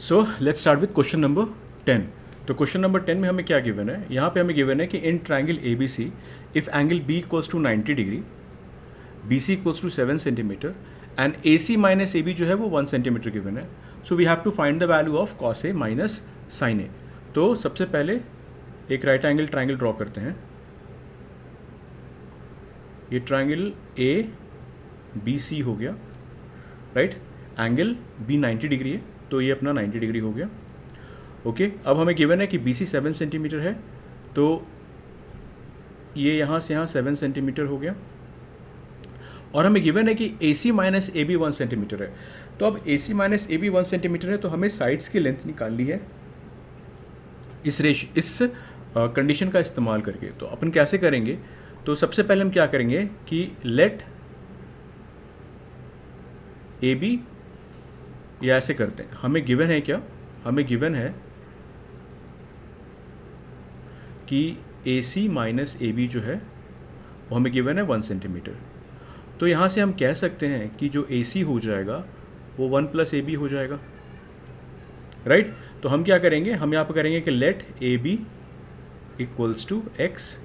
So let's start with question number 10। तो question number 10 में हमें क्या गिवन है, यहाँ पे हमें गिवन है कि in triangle A B C if angle B equals to 90 डिग्री, B C equals to 7 centimetre and A C minus A B जो है वो 1 सेंटीमीटर गिवन है। So we have to find the value of cos A minus sine A. तो सबसे पहले एक right angle triangle draw करते हैं। ये ट्राइंगल ए बी सी हो गया, राइट। एंगल बी 90 डिग्री है तो ये अपना 90 डिग्री हो गया। ओके, अब हमें गिवन है कि बी सी 7 सेंटीमीटर है तो ये यहाँ से यहाँ 7 सेंटीमीटर हो गया, और हमें गिवन है कि ए C minus A B 1 centimetre है। तो अब ए C minus A B 1 centimetre है तो हमें साइड्स की लेंथ निकालनी है इस कंडीशन का इस्तेमाल करके। तो अपन कैसे करेंगे, तो सबसे पहले हम क्या करेंगे कि लेट ए बी, या ऐसे करते हैं, हमें गिवन है क्या, हमें गिवन है कि ए सी माइनस ए बी जो है वो हमें गिवन है 1 सेंटीमीटर। तो यहाँ से हम कह सकते हैं कि जो ए सी हो जाएगा वो 1 प्लस ए बी हो जाएगा, राइट। तो हम क्या करेंगे, हम यहाँ पर करेंगे कि let A B equals to X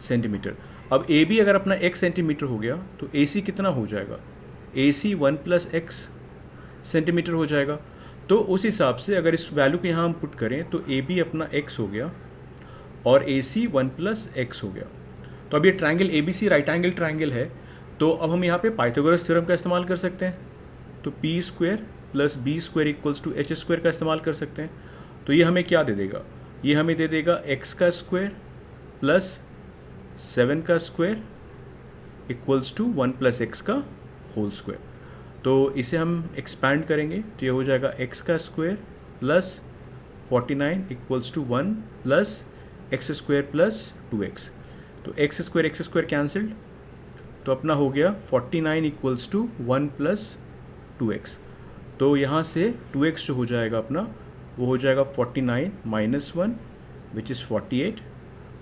centimetre. अब ए बी अगर अपना x सेंटीमीटर हो गया तो ए सी कितना हो जाएगा, ए सी 1 प्लस एक्स सेंटीमीटर हो जाएगा। तो उस हिसाब से अगर इस वैल्यू को यहाँ हम पुट करें तो ए बी अपना x हो गया और ए सी 1 प्लस एक्स हो गया। तो अब ये triangle A B C right angle triangle है, तो अब हम यहाँ पे पाइथागोरस थ्योरम का इस्तेमाल कर सकते हैं। तो P square plus B square equals to H square का इस्तेमाल कर सकते हैं। तो ये हमें क्या दे देगा, ये हमें दे देगा एक्स का स्क्वायर प्लस 7 का square equals to 1 plus x का होल स्क्वायर। तो इसे हम एक्सपैंड करेंगे तो ये हो जाएगा एक्स का square plus 49 equals to 1 plus x square plus 2x। तो एक्स स्क्वायर कैंसल्ड, तो अपना हो गया 49 इक्वल्स टू 1 प्लस 2x। तो यहाँ से 2x जो हो जाएगा अपना वो हो जाएगा 49 माइनस 1 विच इज़ 48।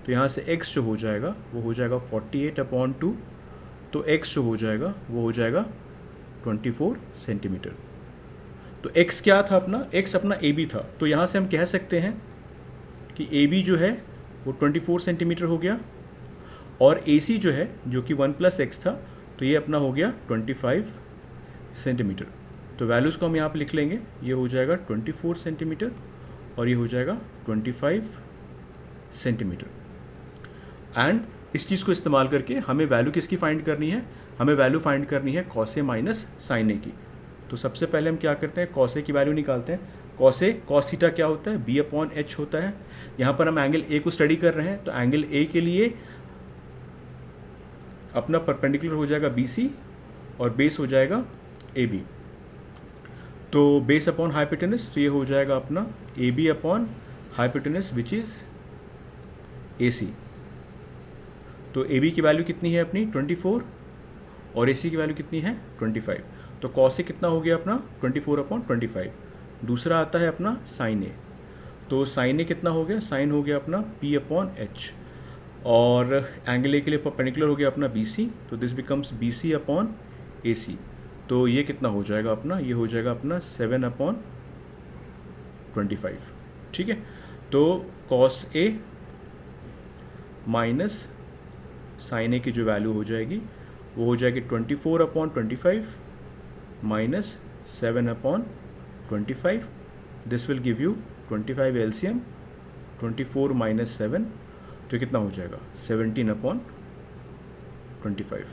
तो यहाँ से x जो हो जाएगा वो हो जाएगा 48/2। तो x जो हो जाएगा वो हो जाएगा 24 सेंटीमीटर। तो x क्या था अपना, x अपना ए बी था। तो यहाँ से हम कह सकते हैं कि ए बी जो है वो 24 सेंटीमीटर हो गया, और ए सी जो है जो कि 1 प्लस एक्स था तो ये अपना हो गया 25 सेंटीमीटर। तो वैल्यूज़ को हम यहाँ पे लिख लेंगे, ये हो जाएगा 24 सेंटीमीटर और ये हो जाएगा 25 सेंटीमीटर। एंड इस चीज़ को इस्तेमाल करके हमें वैल्यू किसकी फाइंड करनी है, हमें वैल्यू फाइंड करनी है कॉस ए माइनस साइन ए की। तो सबसे पहले हम क्या करते हैं, कॉस ए की वैल्यू निकालते हैं। कॉस थीटा क्या होता है, b/h होता है। यहाँ पर हम एंगल ए को स्टडी कर रहे हैं तो एंगल ए के लिए अपना परपेंडिकुलर हो जाएगा बी सी और बेस हो जाएगा ए बी। तो बेस अपॉन हाइपोटेनस, तो ये हो जाएगा अपना A B upon hypotenuse which is A C. तो ए बी की वैल्यू कितनी है अपनी 24 और ए सी की वैल्यू कितनी है 25। तो कॉस ए कितना हो गया अपना 24/25। दूसरा आता है अपना साइन ए। तो साइन ए कितना हो गया, साइन हो गया अपना p/h, और एंगल ए के लिए परपेंडिकुलर हो गया अपना बी सी। तो this becomes B C upon A C. तो ये कितना हो जाएगा अपना, ये हो जाएगा अपना 7/25। ठीक है। तो कॉस ए माइनस साइन ए की जो वैल्यू हो जाएगी वो हो जाएगी 24/25 minus 7/25। This will give you 25 LCM, 24 minus 7, तो कितना हो जाएगा 17/25।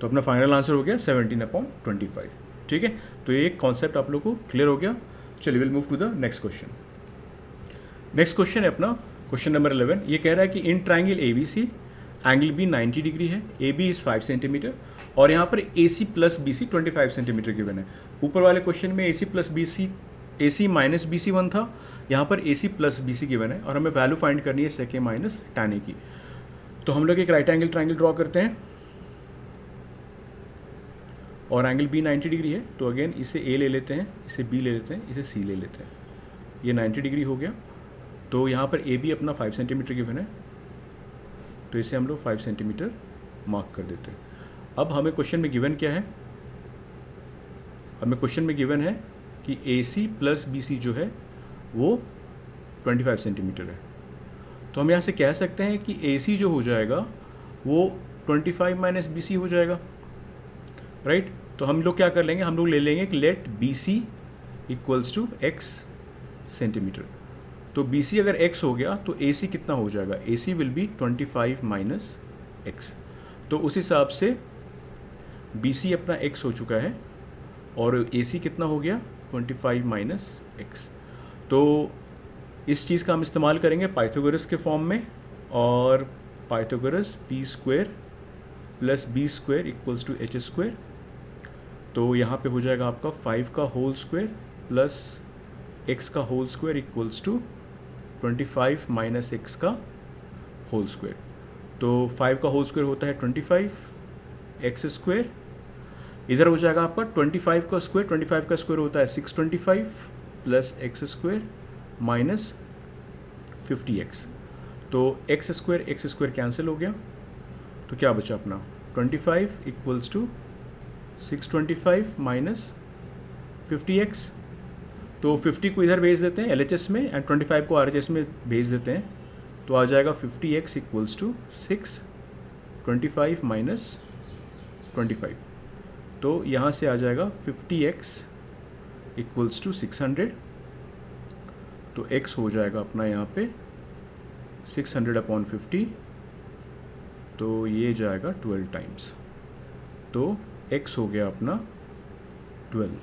तो अपना फाइनल आंसर हो गया 17/25। ठीक है। तो ये कॉन्सेप्ट आप लोग को क्लियर हो गया। चलिए will move to the next question. Next question है अपना क्वेश्चन नंबर 11। ये कह रहा है कि in triangle A B C angle B 90 degree है, ए बी इज़ 5 सेंटीमीटर और यहाँ पर A C plus B C 25 centimetre given है। ऊपर वाले क्वेश्चन में A C plus B C, A C minus B C 1 था, यहाँ पर A C plus B C given है और हमें वैल्यू फाइंड करनी है सेक ए माइनस टैन ए की। तो हम लोग एक राइट एंगल ट्राइंगल ड्रॉ करते हैं और एंगल बी 90 डिग्री है। तो अगेन इसे ए ले लेते हैं, इसे बी ले लेते हैं, इसे सी ले लेते हैं। ये 90 डिग्री हो गया। तो यहाँ पर ए बी अपना 5 सेंटीमीटर गिवन है, तो इसे हम लोग 5 सेंटीमीटर मार्क कर देते हैं। अब हमें क्वेश्चन में गिवन क्या है, हमें क्वेश्चन में गिवन है कि ए सी प्लस बी सी जो है वो 25 सेंटीमीटर है। तो हम यहाँ से कह सकते हैं कि ए सी जो हो जाएगा वो 25 माइनस बी सी हो जाएगा, राइट। तो हम लोग क्या कर लेंगे, हम लोग ले लेंगे कि let B C equals to X centimetre. तो बी सी अगर x हो गया तो ए सी कितना हो जाएगा, ए सी विल बी 25 माइनस एक्स। तो उस हिसाब से बी सी अपना x हो चुका है और ए सी कितना हो गया 25 माइनस एक्स। तो इस चीज़ का हम इस्तेमाल करेंगे पाइथागोरस के फॉर्म में, और Pythagoras P square plus B square equals to H square. तो यहाँ पे हो जाएगा आपका 5 का होल स्क्वायर प्लस एक्स का whole square equals to 25 minus X का होल स्क्वायर। तो 5 का होल स्क्वायर होता है 25 एक्स स्क्वायर, इधर हो जाएगा आपका 25 का स्क्वायर, 25 का स्क्वायर होता है 625 plus x square minus 50x। तो एक्स स्क्वायर कैंसिल हो गया, तो क्या बचा अपना 25 इक्वल्स टू 625 माइनस 50x। तो 50 को इधर भेज देते हैं LHS में एंड 25 को RHS में भेज देते हैं, तो आ जाएगा 50x इक्वल्स टू 625 माइनस 25। तो यहाँ से आ जाएगा 50x इक्वल्स टू 600। तो x हो जाएगा अपना यहाँ पे 600/50, तो ये जाएगा 12 टाइम्स। तो x हो गया अपना 12,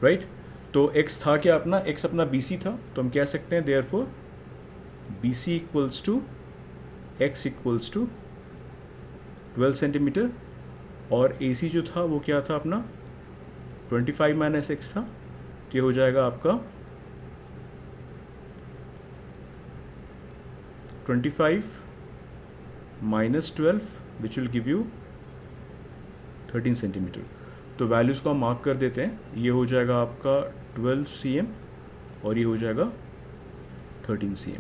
राइट। तो x था क्या अपना, x अपना BC था, तो हम कह सकते हैं therefore BC equals to x equals to 12 centimetre, और AC जो था वो क्या था अपना 25 माइनस x था, तो ये हो जाएगा आपका 25 minus 12 which will give you 13 centimetre. तो वैल्यूज़ को हम मार्क कर देते हैं, ये हो जाएगा आपका 12 cm और ये हो जाएगा 13 cm।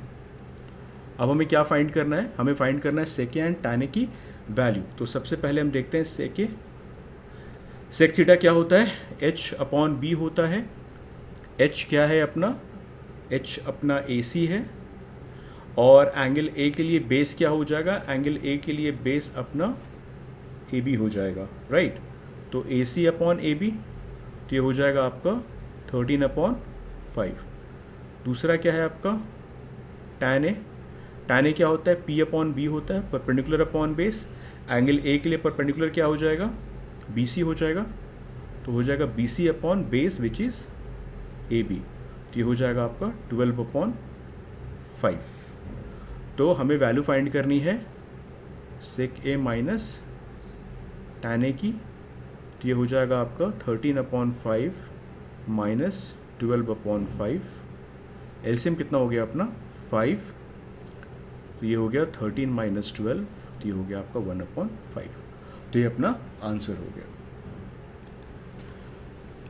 अब हमें क्या फाइंड करना है, हमें फाइंड करना है सेके एंड टैन की वैल्यू। तो सबसे पहले हम देखते हैं सेक थीटा क्या होता है, h/b होता है। h क्या है अपना, h अपना AC है, और एंगल A के लिए बेस क्या हो जाएगा, एंगल A के लिए बेस अपना AB हो जाएगा, राइट। तो AC/AB, तो ये हो जाएगा आपका 13/5। दूसरा क्या है आपका tan A। tan A क्या होता है, P/B होता है, perpendicular upon base. Angle A के लिए परपेंडिकुलर क्या हो जाएगा, BC हो जाएगा, तो हो जाएगा BC/बेस विच इज़ AB। तो ये हो जाएगा आपका 12/5। तो हमें वैल्यू फाइंड करनी है सेक A माइनस tan A की, तो ये हो जाएगा आपका 13/5 माइनस 12/5। एलसीएम कितना हो गया अपना 5, तो ये हो गया 13 माइनस 12, तो ये हो गया आपका 1/5। तो ये अपना आंसर हो गया।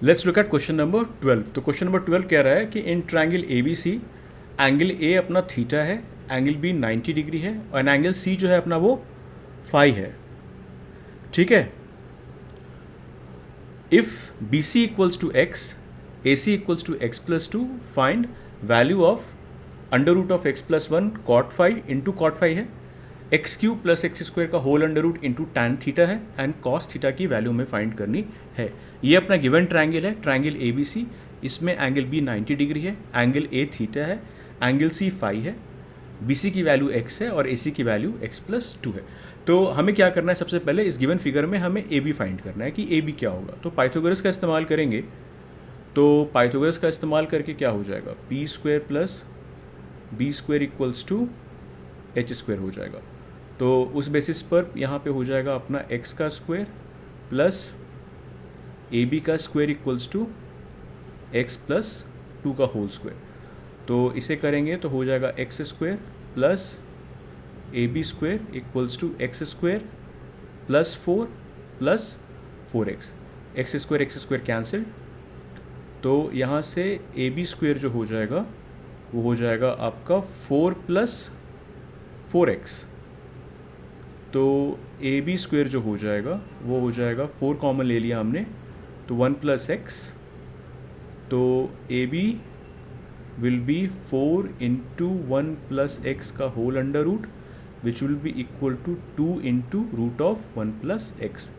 Let's look at question number 12। तो क्वेश्चन नंबर 12 कह रहा है कि in triangle ABC angle A अपना थीटा है, एंगल B 90 डिग्री है, और एंगल C जो है अपना वो फाई है, ठीक है। If BC equals to x, AC equals to x+2, find value of √(x+1) cot phi into cot phi है, x³ + x² का होल √ इंटू tan थीटा है, एंड cos थीटा की वैल्यू हमें फाइंड करनी है। ये अपना गिवन ट्रायंगल है, ट्रायंगल ABC। इसमें एंगल B 90 डिग्री है, एंगल A थीटा है, एंगल C फाई है, BC की वैल्यू x है और AC की वैल्यू x+2 है। तो हमें क्या करना है, सबसे पहले इस गिवन फिगर में हमें AB फाइंड करना है कि AB क्या होगा। तो पाइथागोरस का इस्तेमाल करेंगे, तो पाइथागोरस का इस्तेमाल करके क्या हो जाएगा, p² + b² equals to h² हो जाएगा। तो उस बेसिस पर यहाँ पे हो जाएगा अपना x का स्क्वायर प्लस AB का स्क्वायर इक्वल्स टू x+2 का होल स्क्वायर। तो इसे करेंगे तो हो जाएगा x² plus AB² equals to x² + 4 + 4x। x² cancel, तो यहाँ से AB² जो हो जाएगा वो हो जाएगा आपका 4 + 4x। तो AB² जो हो जाएगा वो हो जाएगा 4 कॉमन ले लिया हमने, तो 1 + x तो A B will be 4 into 1 plus x का whole under root which will be equal to 2 into root of 1 plus x.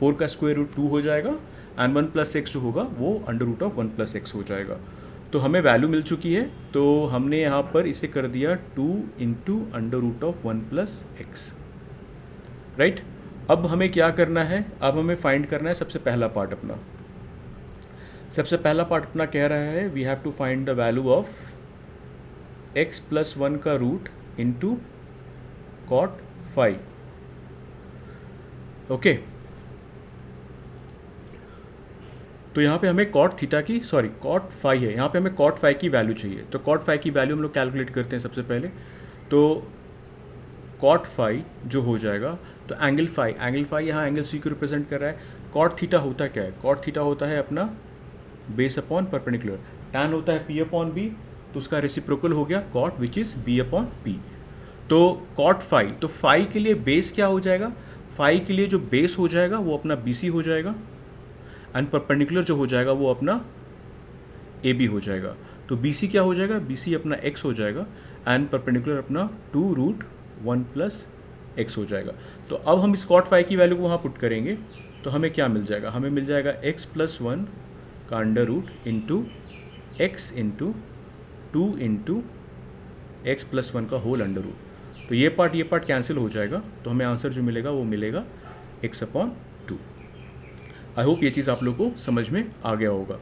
4 का स्क्वायर रूट 2 हो जाएगा एंड 1 प्लस एक्स जो होगा वो under root of 1 plus X हो जाएगा. तो हमें वैल्यू मिल चुकी है, तो हमने यहाँ पर इसे कर दिया 2 into under root of 1 plus x. Right. अब हमें क्या करना है, अब हमें फाइंड करना है सबसे पहला पार्ट अपना. सबसे पहला पार्ट अपना कह रहा है we have to find the value of X plus 1 का root into cot phi. Okay. तो यहाँ पे हमें कॉट थीटा की कॉट फाई है, यहाँ पे हमें कॉट फाई की वैल्यू चाहिए. तो कॉट फाई की वैल्यू हम लोग कैलकुलेट करते हैं सबसे पहले. तो कॉट फाई जो हो जाएगा, तो एंगल फाई यहाँ एंगल सी को रिप्रेजेंट कर रहा है. कॉट थीटा होता क्या है, कॉट थीटा होता है अपना बेस अपॉन परपेंडिकुलर. टैन होता है पी अपॉन बी, तो उसका रेसिप्रोकल हो गया cot which is B upon P. तो कॉट फाई, तो फाई के लिए बेस क्या हो जाएगा, फाई के लिए जो बेस हो जाएगा वो अपना बी सी हो जाएगा एंड परपेंडिकुलर जो हो जाएगा वो अपना ए बी हो जाएगा. तो बी सी क्या हो जाएगा, बी सी अपना एक्स हो जाएगा एंड परपेंडिकुलर अपना 2 रूट 1 प्लस एक्स हो जाएगा. तो अब हम इस कॉट फाई की वैल्यू को वहाँ पुट करेंगे तो हमें क्या मिल जाएगा, हमें मिल जाएगा एक्स प्लस 1 का under root into X into 2 into X plus 1 का होल अंडर रूट. तो ये पार्ट कैंसिल हो जाएगा, तो हमें आंसर जो मिलेगा वो मिलेगा एक्स अपॉन 2. आई होप ये चीज़ आप लोगों को समझ में आ गया होगा.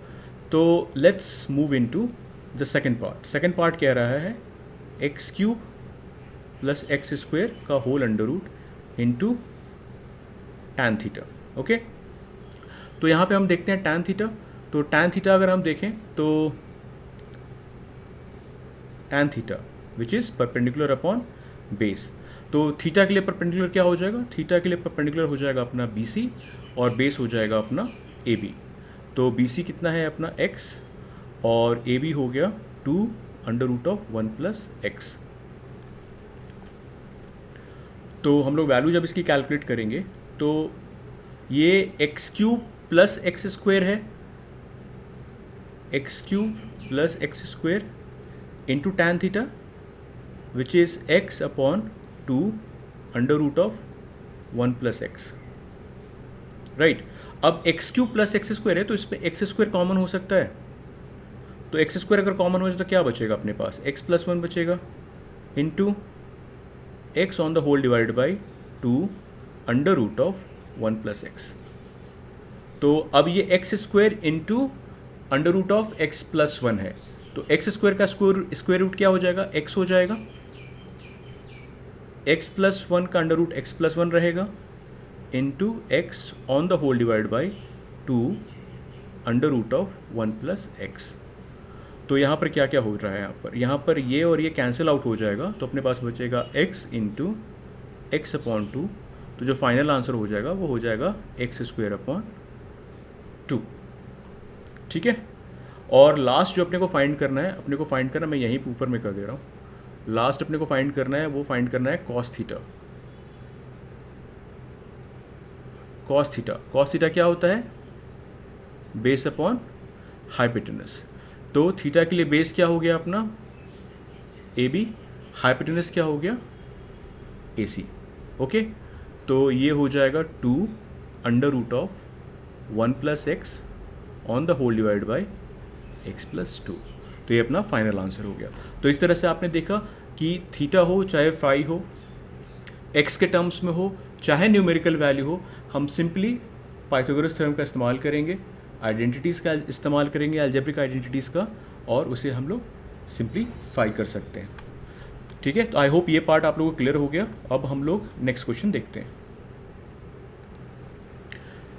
तो let's move into the second part. Second part कह रहा है x cube plus x square का whole under root into tan theta. Okay. तो यहाँ पे हम देखते हैं टैन थीटा. तो टैन थीटा अगर हम देखें तो tan theta which is perpendicular upon base. तो थीटा के लिए परपेंडिकुलर क्या हो जाएगा, थीटा के लिए परपेंडिकुलर हो जाएगा अपना बी सी और बेस हो जाएगा अपना ए बी. तो बी सी कितना है अपना x और ए बी हो गया 2 under root of 1 plus X. तो हम लोग वैल्यू जब इसकी कैलकुलेट करेंगे तो ये x cube plus x square है, x cube plus x square into tan theta which is x upon 2 under root of 1 plus x. Right. अब x cube plus x square है तो इसमें एक्स स्क्वायर कॉमन हो सकता है. तो X square अगर कॉमन हो जाए तो क्या बचेगा अपने पास, एक्स प्लस 1 बचेगा into X on the whole divide by 2 under root of 1 plus X. तो अब ये X square into under root of X plus 1 है. तो एक्स स्क्वायर का स्क्वायर रूट क्या हो जाएगा, एक्स हो जाएगा. एक्स प्लस 1 का अंडर रूट एक्स प्लस 1 रहेगा into X on the whole divide by 2 under root of 1 plus X. तो यहाँ पर क्या क्या हो रहा है, यहाँ पर ये और ये कैंसिल आउट हो जाएगा. तो अपने पास बचेगा x इंटू एक्स अपॉन 2. तो जो फाइनल आंसर हो जाएगा वो हो जाएगा एक्स स्क्वायर अपॉन 2. ठीक है. और लास्ट जो अपने को फाइंड करना है, मैं यहीं ऊपर में कर दे रहा हूँ. लास्ट अपने को फाइंड करना है, वो फाइंड करना है कॉस थीटा. कॉस थीटा क्या होता है, बेस अपॉन हाइपोटेनस. तो थीटा के लिए बेस क्या हो गया अपना ए बी, हाइपोटेनस क्या हो गया ए सी. ओके. तो ये हो जाएगा 2 under root of 1 plus x on the whole divide by x plus 2. तो ये अपना फाइनल आंसर हो गया. तो इस तरह से आपने देखा कि थीटा हो चाहे फाई हो, एक्स के टर्म्स में हो चाहे न्यूमेरिकल वैल्यू हो, हम सिंपली पाइथागोरस थ्योरम का इस्तेमाल करेंगे, आइडेंटिटीज़ का इस्तेमाल करेंगे, अलजेब्रिक आइडेंटिटीज़ का, और उसे हम लोग सिंप्लीफाई कर सकते हैं. ठीक है. तो आई होप ये पार्ट आप लोगों को क्लियर हो गया. अब हम लोग नेक्स्ट क्वेश्चन देखते हैं.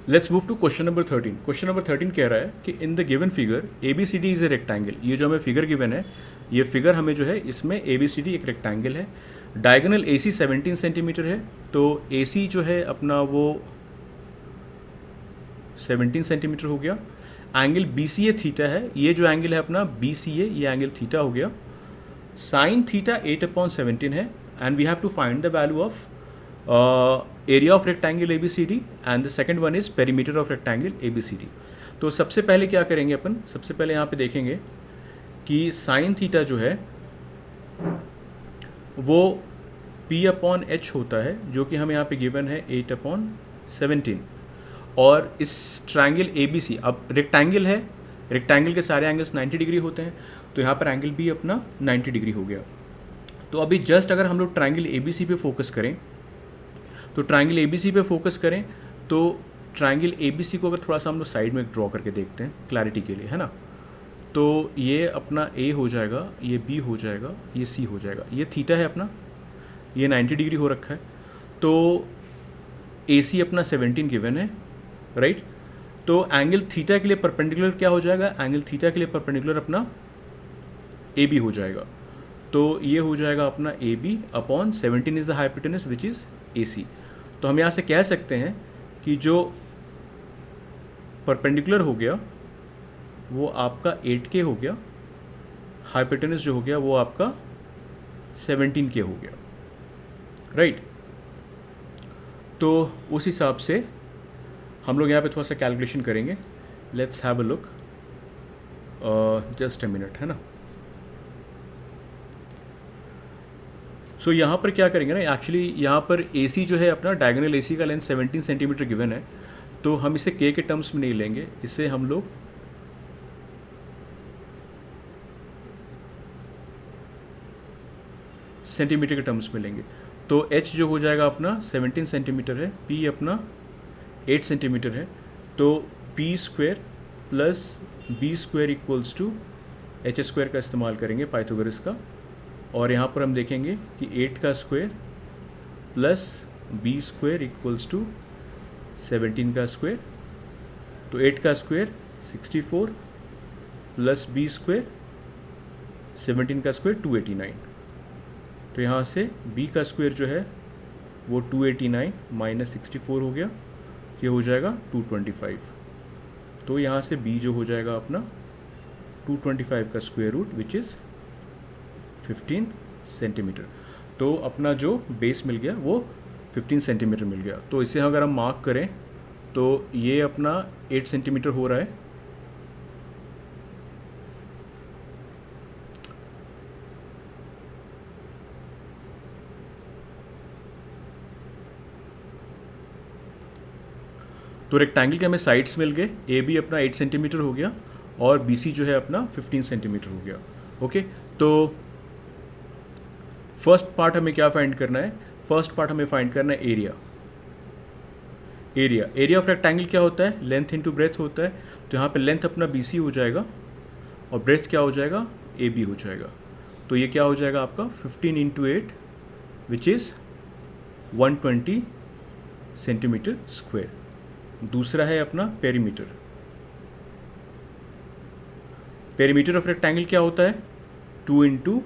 Let's move to question number 13. Question number 13 कह रहा है कि in the given figure A B C D is a rectangle. ये जो हमें फिगर गिवन है, ये फिगर हमें जो है इसमें ए बी सी डी एक रेक्टेंगल है. डायगोनल ए सी 17 सेंटीमीटर है. तो ए सी जो है अपना वो 17 सेंटीमीटर हो गया. एंगल बी सी ए थीटा है. ये जो एंगल है अपना बी सी ए, ये एंगल थीटा हो गया. साइन थीटा 8/17 है. And we have to find the value of area of rectangle ABCD and the second one is perimeter of rectangle ABCD. तो सबसे पहले क्या करेंगे अपन, सबसे पहले यहाँ पे देखेंगे कि साइन थीटा जो है वो P/H होता है, जो कि हमें यहाँ पे गिवन है 8/17। और इस ट्रायंगल ABC, अब रेक्टेंगल है, रेक्टेंगल के सारे एंगल्स 90 डिग्री होते हैं, तो यहाँ पर एंगल भी अपना 90 डिग्री हो गया। तो अभी जस्ट अगर हम लोग ट्रायंगल ABC पे फोकस करें, तो ट्रायंगल ABC पे फोकस करें तो ट्रायंगल ABC को अगर थोड़ा सा हम लोग साइड में ड्रॉ करके देखते हैं क्लैरिटी के लिए, है ना। तो ये अपना A हो जाएगा, ये B हो जाएगा, ये C हो जाएगा, ये थीटा है अपना, ये 90 डिग्री हो रखा है। तो AC अपना 17 गिवन है, राइट। तो एंगल थीटा के लिए परपेंडिकुलर क्या हो जाएगा, एंगल थीटा के लिए परपेंडिकुलर अपना AB हो जाएगा। तो ये हो जाएगा अपना AB/17 is the hypotenuse which is AC। तो हम यहाँ से कह सकते हैं कि जो परपेंडिकुलर हो गया वो आपका 8K हो गया, हाइपोटेनस जो हो गया वो आपका 17K हो गया, राइट। तो उस हिसाब से हम लोग यहाँ पे थोड़ा सा कैलकुलेशन करेंगे। Let's have a look, just a minute, है ना। सो यहाँ पर क्या करेंगे ना, एक्चुअली यहाँ पर AC जो है अपना डायगोनल AC का लेंथ 17 सेंटीमीटर गिवन है, तो हम इसे K के टर्म्स में नहीं लेंगे, इसे हम लोग सेंटीमीटर के टर्म्स में लेंगे। तो H जो हो जाएगा अपना 17 सेंटीमीटर है, P अपना 8 सेंटीमीटर है, तो P² plus B² equals to H² का इस्तेमाल करेंगे पाइथागोरस का। और यहाँ पर हम देखेंगे कि 8 का square plus B² equals to 17 का स्क्वायर। तो 8 का स्क्वायर 64 प्लस B² 17 का स्क्वायर 289। तो यहाँ से B का स्क्वायर जो है वो 289 माइनस 64 हो गया, ये हो जाएगा 225। तो यहाँ से B जो हो जाएगा अपना 225 का square root which is 15 centimetre. तो अपना जो बेस मिल गया वो 15 सेंटीमीटर मिल गया। तो इसे अगर हम मार्क करें तो ये अपना 8 सेंटीमीटर हो रहा है, तो रेक्टेंगल के हमें साइड्स मिल गए, AB अपना 8 सेंटीमीटर हो गया और BC जो है अपना 15 सेंटीमीटर हो गया। ओके, तो फर्स्ट पार्ट हमें क्या फाइंड करना है, फर्स्ट पार्ट हमें फाइंड करना है एरिया। एरिया ऑफ रेक्टेंगल क्या होता है, लेंथ इनटू ब्रेथ होता है। तो यहाँ पे लेंथ अपना BC हो जाएगा और ब्रेथ क्या हो जाएगा, AB हो जाएगा। तो ये क्या हो जाएगा आपका 15 into 8 which is 120 centimetre square. दूसरा है अपना पेरीमीटर। पेरीमीटर ऑफ रेक्टेंगल क्या होता है, 2 इंटू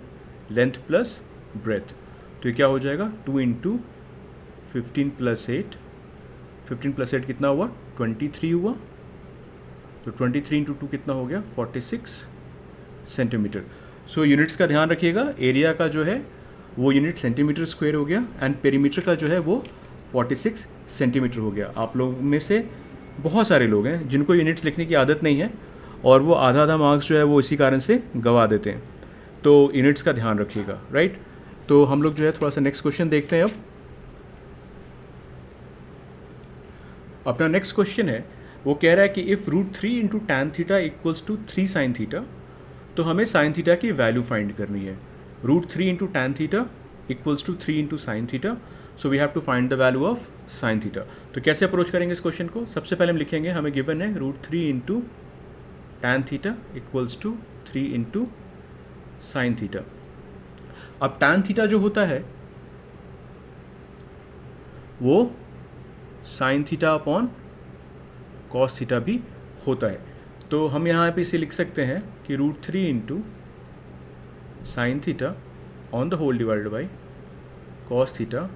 लेंथ प्लस ब्रेथ। तो ये क्या हो जाएगा 2 इंटू 15 प्लस 8, 15 प्लस 8 कितना हुआ 23 हुआ। तो 23 इंटू 2 कितना हो गया 46 सेंटीमीटर। सो यूनिट्स का ध्यान रखिएगा, एरिया का जो है वो यूनिट सेंटीमीटर स्क्वायर हो गया एंड पेरीमीटर का जो है वो 46 सेंटीमीटर हो गया। आप लोग में से बहुत सारे लोग हैं जिनको यूनिट्स लिखने की आदत नहीं है और वो आधा आधा मार्क्स जो है वो इसी कारण से गवा देते हैं। तो यूनिट्स का ध्यान रखिएगा, राइट। तो हम लोग जो है थोड़ा सा नेक्स्ट क्वेश्चन देखते हैं। अब अपना नेक्स्ट क्वेश्चन है, वो कह रहा है कि if √3 into tan theta equals to 3 sine theta, तो हमें साइन थीटा की वैल्यू फाइंड करनी है। √3 into tan theta equals to 3 into sine theta, so we have to find the value of sine theta. तो कैसे अप्रोच करेंगे इस question को, सबसे पहले हम लिखेंगे, हमें गिवन है √3 into tan theta equals to 3 into sine theta. अब टैन थीटा जो होता है वो sine theta upon cos theta भी होता है। तो हम यहाँ पे इसे लिख सकते हैं कि √3 into sine theta on the whole divided by cos theta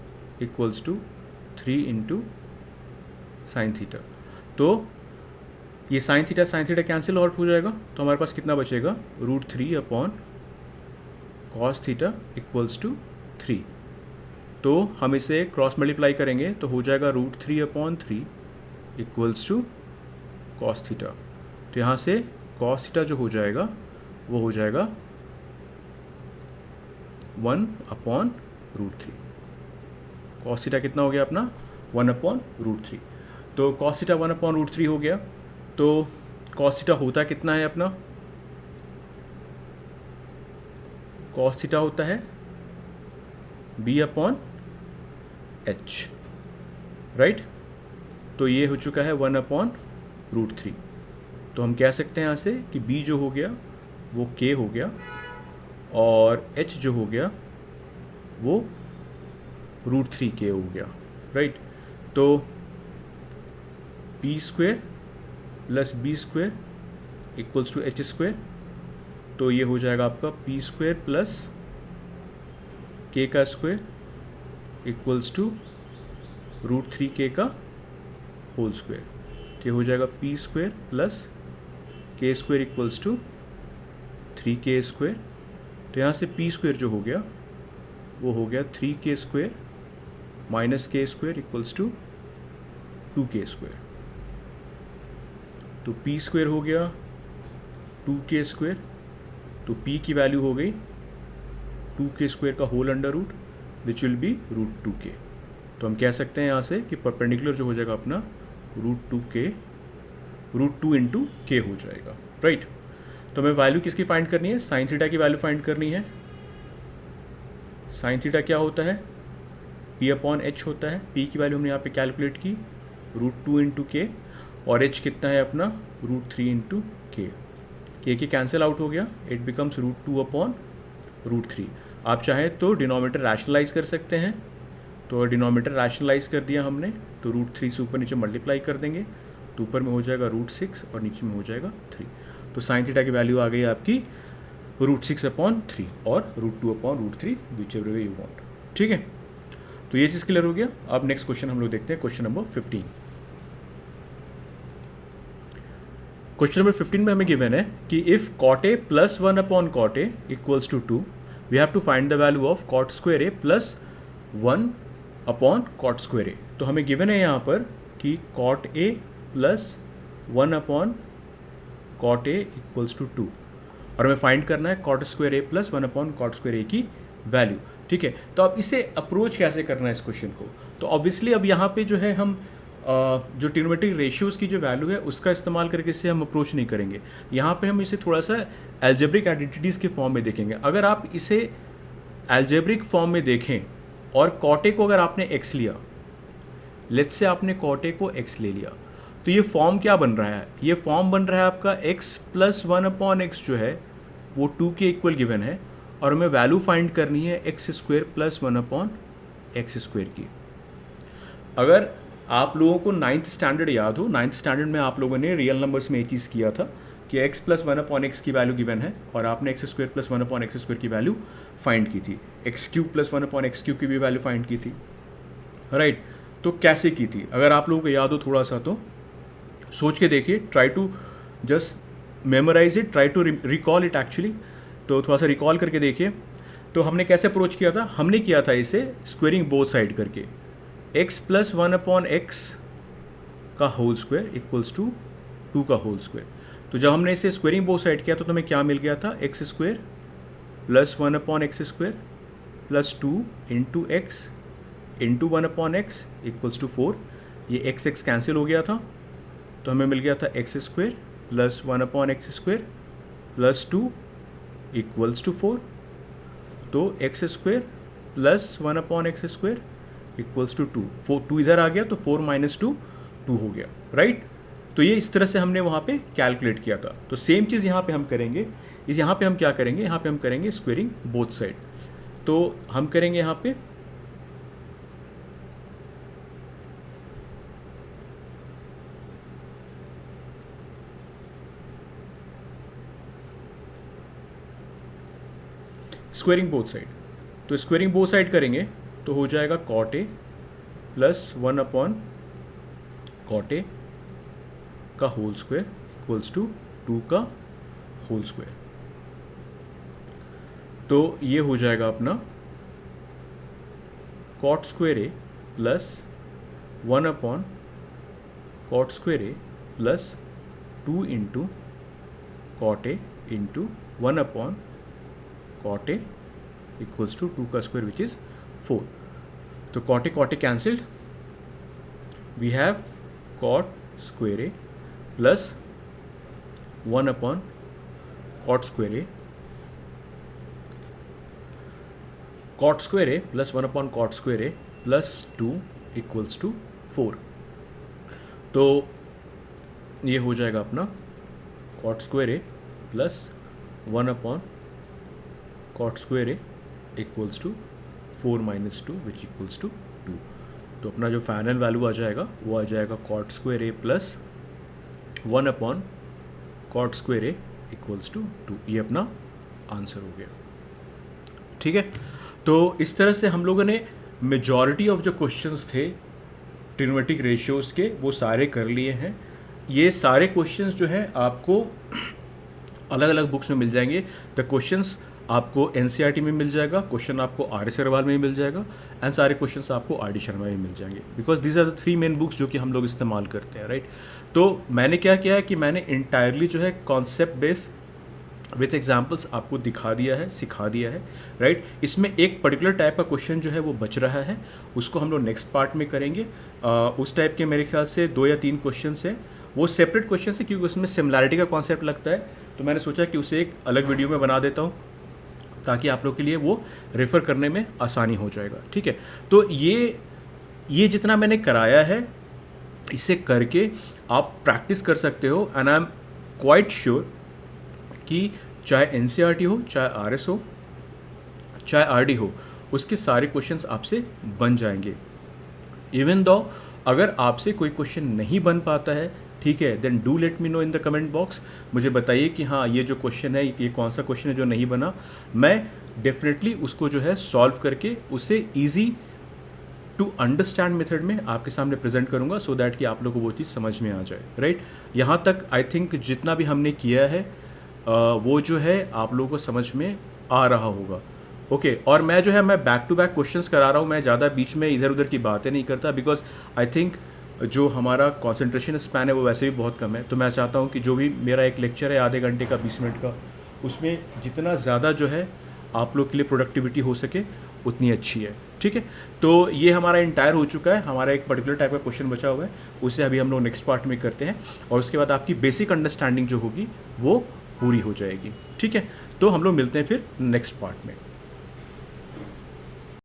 equals to 3 into sine theta. तो ये साइन थीटा कैंसिल आउट हो जाएगा, तो हमारे पास कितना बचेगा √3 upon cos theta equals to 3। तो हम इसे क्रॉस मल्टीप्लाई करेंगे तो हो जाएगा √3 upon 3 equals to cos theta. तो यहाँ से कॉस थीटा जो हो जाएगा वो हो जाएगा 1/√3। कॉस थीटा कितना हो गया अपना 1/√3। तो कॉस थीटा 1/√3 हो गया। तो कॉस थीटा होता कितना है अपना, कॉस थीटा होता है B/H, राइट। तो ये हो चुका है 1/√3। तो हम कह सकते हैं यहाँ से कि B जो हो गया वो K हो गया और H जो हो गया वो √3K हो गया, राइट। तो P² + B² = H²। तो ये हो जाएगा आपका P² + K² = √3K का होल स्क्वायर। तो ये हो जाएगा P² + K² = 3K²। तो यहाँ से P² जो हो गया वो हो गया 3K² - K² = 2K²। तो P² हो गया 2K²। तो P की वैल्यू हो गई 2K² का whole under root which will be √2K। तो हम कह सकते हैं यहाँ से कि परपेंडिकुलर जो हो जाएगा अपना √2K √2 × K हो जाएगा, राइट। तो हमें वैल्यू किसकी फाइंड करनी है, साइन थीटा की वैल्यू फाइंड करनी है। साइन थीटा क्या होता है P/H होता है। P की वैल्यू हमने यहाँ पे कैलकुलेट की √2 × K और H कितना है अपना √3 × K। K कैंसिल आउट हो गया, इट बिकम्स √2/√3। आप चाहें तो डिनोमिनेटर रैशनलाइज कर सकते हैं। तो डिनोमिनेटर रैशनलाइज कर दिया हमने तो √3 से ऊपर नीचे मल्टीप्लाई कर देंगे तो ऊपर में हो जाएगा √6 और नीचे में हो जाएगा 3। तो साइन थीटा की वैल्यू आ गई आपकी √6/3 और √2/√3 which ever way you want, ठीक है। तो ये चीज़ क्लियर हो गया। अब नेक्स्ट क्वेश्चन हम लोग देखते हैं, क्वेश्चन नंबर 15। क्वेश्चन नंबर 15 में हमें गिवन है कि if cot A + 1/cot A = 2 we have to find the value of cot² A + 1/cot² A। तो हमें गिवन है यहाँ पर कि cot A + 1/cot A = 2 और हमें फाइंड करना है cot² A + 1/cot² A की वैल्यू, ठीक है। तो अब इसे अप्रोच कैसे करना है इस क्वेश्चन को, तो ऑब्वियसली अब यहाँ पे जो है हम जो ट्रिग्नोमेट्रिक रेशियोज़ की जो वैल्यू है उसका इस्तेमाल करके इससे हम अप्रोच नहीं करेंगे। यहाँ पे हम इसे थोड़ा सा एल्जेब्रिक आइडेंटिटीज़ के फॉर्म में देखेंगे। अगर आप इसे एल्जेब्रिक फॉर्म में देखें और cot A को अगर आपने x लिया, लेट्स से आपने cot A को x ले लिया, तो ये फॉर्म क्या बन रहा है, ये फॉर्म बन रहा है आपका x + 1/x जो है वो 2 के इक्वल गिवन है और हमें वैल्यू फाइंड करनी है x² + 1/x² की। अगर आप लोगों को 9th स्टैंडर्ड याद हो, 9th स्टैंडर्ड में आप लोगों ने रियल नंबर्स में ये चीज़ किया था कि x + 1/x की वैल्यू गिवन है और आपने x² + 1/x² की वैल्यू फाइंड की थी, x³ + 1/x³ की भी वैल्यू फाइंड की थी, राइट। तो कैसे की थी, अगर आप लोगों को याद हो थोड़ा सा तो सोच के देखिए, try to just memorise it, try to recall it actually. तो थोड़ा सा रिकॉल करके देखिए। तो हमने कैसे अप्रोच किया था, हमने किया था इसे स्क्वेयरिंग बोथ साइड करके, x + 1/x का होल स्क्वायर = 2 का होल स्क्वायर। तो जब हमने इसे स्क्वेयरिंग बोथ साइड किया तो हमें क्या मिल गया था, x² + 1/x² + 2 × x × 1/x = 4। ये x कैंसिल हो गया था तो हमें मिल गया था x² + 1/x² + 2 = 4। तो x² + 1/x² = 2। 2 इधर आ गया तो 4 - 2 2 हो गया, राइट। तो ये इस तरह से हमने वहाँ पे कैलकुलेट किया था। तो सेम चीज़ यहाँ पे हम करेंगे। यहाँ पे हम क्या करेंगे, यहाँ पे हम करेंगे स्क्वेयरिंग बोथ साइड। तो हम करेंगे यहाँ पे स्क्वेयरिंग बोथ साइड। तो स्क्वेयरिंग बोथ साइड करेंगे तो हो जाएगा cot A + 1/cot A का होल स्क्वायर = 2 का होल स्क्वायर। तो ये हो जाएगा अपना cot² A + 1/cot² A + 2 × cot A into 1 upon cot A equals to 2 का स्क्वायर विच इज़ 4. तो cot A cancelled, we have cot square A plus 1 upon cot square A, cot square A plus 1 upon cot square A plus 2 equals to 4. तो ये हो जाएगा अपना cot square A plus 1 upon cot square A equals to 4 minus 2 which equals to 2. तो अपना जो final value आ जाएगा वो आ जाएगा cot square A plus 1 upon cot square A equals to 2. ये अपना आंसर हो गया. ठीक है, तो इस तरह से हम लोगों ने मेजॉरिटी ऑफ जो क्वेश्चंस थे ट्रिग्नोमेट्रिक रेशियोज़ के वो सारे कर लिए हैं. ये सारे क्वेश्चंस जो हैं आपको अलग अलग बुक्स में मिल जाएंगे. द क्वेश्चंस आपको एनसीईआरटी में मिल जाएगा, क्वेश्चन आपको आर एस अग्रवाल में मिल जाएगा, एंड सारे क्वेश्चंस आपको आर डी शर्मा में मिल जाएंगे, because these are the 3 main books जो कि हम लोग इस्तेमाल करते हैं. राइट, तो मैंने क्या किया है कि मैंने इंटायरली जो है कॉन्सेप्ट बेस विथ एग्जाम्पल्स आपको दिखा दिया है, सिखा दिया है. राइट, इसमें एक पर्टिकुलर टाइप का क्वेश्चन जो है वो बच रहा है, उसको हम लोग नेक्स्ट पार्ट में करेंगे. उस टाइप के मेरे ख्याल से 2 या 3 क्वेश्चन हैं, वो सेपरेट क्वेश्चन है क्योंकि उसमें सिमिलैरिटी का कॉन्सेप्ट लगता है. तो मैंने सोचा कि उसे एक अलग वीडियो में बना देता हूँ ताकि आप लोग के लिए वो रेफ़र करने में आसानी हो जाएगा. ठीक है, तो ये जितना मैंने कराया है इसे करके आप प्रैक्टिस कर सकते हो. And I am quite sure कि चाहे एनसीईआरटी हो, चाहे आरएस हो, चाहे आरडी हो, उसके सारे क्वेश्चंस आपसे बन जाएंगे. इवन दो अगर आपसे कोई क्वेश्चन नहीं बन पाता है, ठीक है, then do let me know in the comment box. मुझे बताइए कि हाँ ये जो क्वेश्चन है ये कौन सा क्वेश्चन है जो नहीं बना. मैं डेफिनेटली उसको जो है सॉल्व करके उसे ईजी टू अंडरस्टैंड मेथड में आपके सामने प्रेजेंट करूँगा, सो दैट कि आप लोगों को वो चीज़ समझ में आ जाए. राइट, यहाँ तक आई थिंक जितना भी हमने किया है वो जो है आप लोगों को समझ में आ रहा होगा. ओके, और मैं जो है मैं बैक टू बैक क्वेश्चंस करा रहा हूँ, मैं ज़्यादा बीच में इधर उधर की बातें नहीं करता, बिकॉज आई थिंक जो हमारा कंसंट्रेशन स्पैन है वो वैसे भी बहुत कम है. तो मैं चाहता हूँ कि जो भी मेरा एक लेक्चर है आधे घंटे का 20 मिनट का, उसमें जितना ज़्यादा जो है आप लोग के लिए प्रोडक्टिविटी हो सके उतनी अच्छी है. ठीक है, तो ये हमारा इंटायर हो चुका है. हमारा एक पर्टिकुलर टाइप का क्वेश्चन बचा हुआ है, उसे अभी हम लोग नेक्स्ट पार्ट में करते हैं, और उसके बाद आपकी बेसिक अंडरस्टैंडिंग जो होगी वो पूरी हो जाएगी. ठीक है, तो हम लोग मिलते हैं फिर नेक्स्ट पार्ट में.